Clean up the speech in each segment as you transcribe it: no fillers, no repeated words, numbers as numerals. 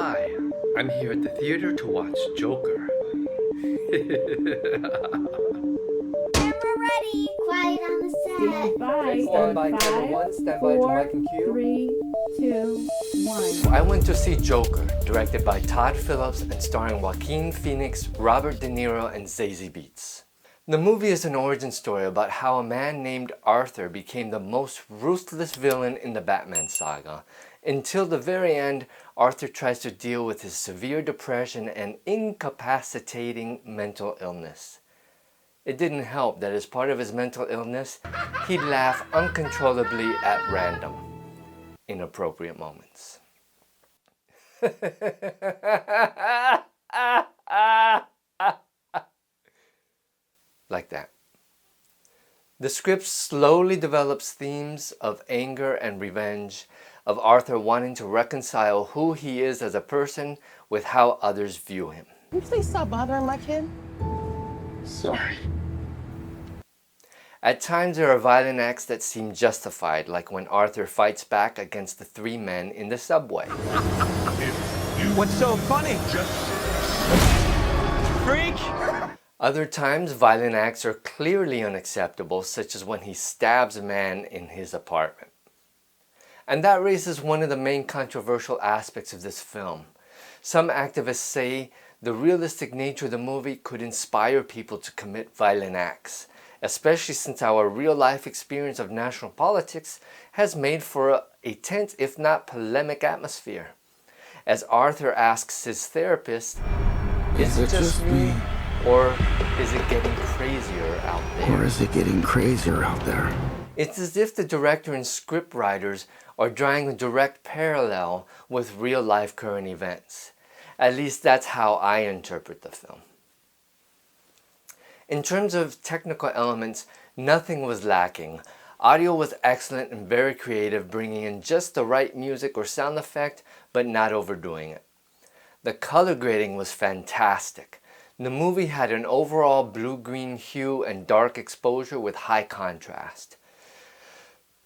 Hi, I'm here at the theater to watch Joker. Camera ready. Quiet on the set. Stand by. Stand by, camera one. Stand by to mic and cue. 3, 2, 1. I went to see Joker, directed by Todd Phillips and starring Joaquin Phoenix, Robert De Niro, and Zazie Beetz. The movie is an origin story about how a man named Arthur became the most ruthless villain in the Batman saga. Until the very end, Arthur tries to deal with his severe depression and incapacitating mental illness. It didn't help that as part of his mental illness, he'd laugh uncontrollably at random, inappropriate moments. Like that. The script slowly develops themes of anger and revenge, of Arthur wanting to reconcile who he is as a person with how others view him. Can you please stop bothering my kid? Sorry. At times there are violent acts that seem justified, like when Arthur fights back against the three men in the subway. What's so funny? Freak! Other times violent acts are clearly unacceptable, such as when he stabs a man in his apartment. And that raises one of the main controversial aspects of this film. Some activists say the realistic nature of the movie could inspire people to commit violent acts, especially since our real-life experience of national politics has made for a tense, if not polemic, atmosphere. As Arthur asks his therapist, "Is it just me? Or is it getting crazier out there?" It's as if the director and script writers are drawing a direct parallel with real-life current events. At least that's how I interpret the film. In terms of technical elements, nothing was lacking. Audio was excellent and very creative, bringing in just the right music or sound effect, but not overdoing it. The color grading was fantastic. The movie had an overall blue-green hue and dark exposure with high contrast.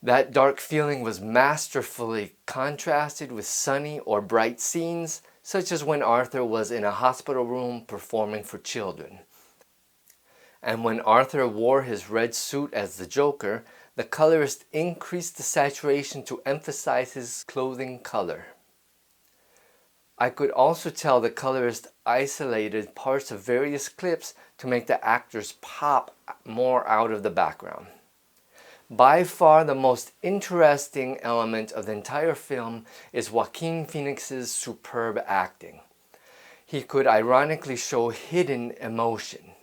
That dark feeling was masterfully contrasted with sunny or bright scenes, such as when Arthur was in a hospital room performing for children. And when Arthur wore his red suit as the Joker, the colorist increased the saturation to emphasize his clothing color. I could also tell the colorist isolated parts of various clips to make the actors pop more out of the background. By far the most interesting element of the entire film is Joaquin Phoenix's superb acting. He could ironically show hidden emotion.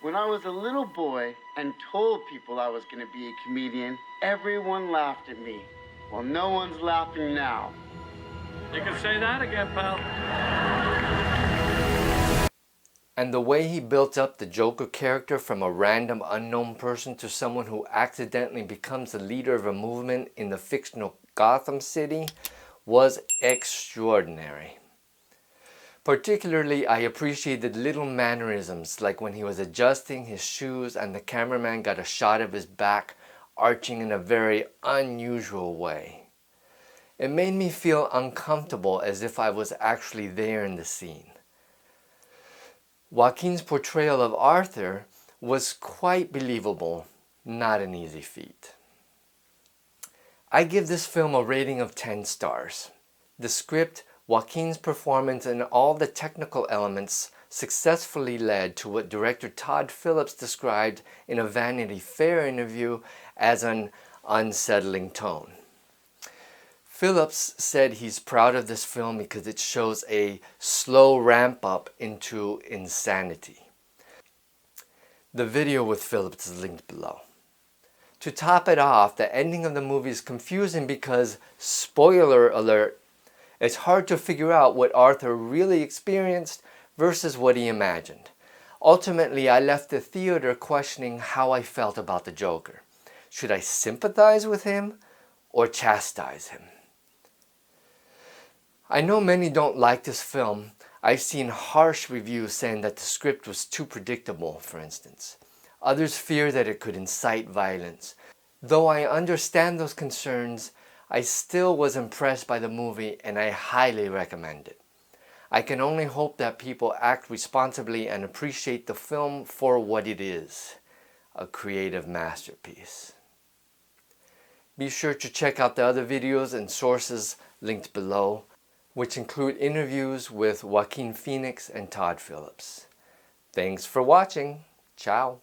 When I was a little boy and told people I was going to be a comedian, everyone laughed at me. Well, no one's laughing now. You can say that again, pal. And the way he built up the Joker character from a random unknown person to someone who accidentally becomes the leader of a movement in the fictional Gotham City was extraordinary. Particularly, I appreciated little mannerisms, like when he was adjusting his shoes and the cameraman got a shot of his back arching in a very unusual way. It made me feel uncomfortable, as if I was actually there in the scene. Joaquin's portrayal of Arthur was quite believable, not an easy feat. I give this film a rating of 10 stars. The script, Joaquin's performance, and all the technical elements successfully led to what director Todd Phillips described in a Vanity Fair interview as an unsettling tone. Phillips said he's proud of this film because it shows a slow ramp up into insanity. The video with Phillips is linked below. To top it off, the ending of the movie is confusing because, spoiler alert, it's hard to figure out what Arthur really experienced versus what he imagined. Ultimately, I left the theater questioning how I felt about the Joker. Should I sympathize with him or chastise him? I know many don't like this film. I've seen harsh reviews saying that the script was too predictable, for instance. Others fear that it could incite violence. Though I understand those concerns, I still was impressed by the movie and I highly recommend it. I can only hope that people act responsibly and appreciate the film for what it is, a creative masterpiece. Be sure to check out the other videos and sources linked below, which include interviews with Joaquin Phoenix and Todd Phillips. Thanks for watching. Ciao.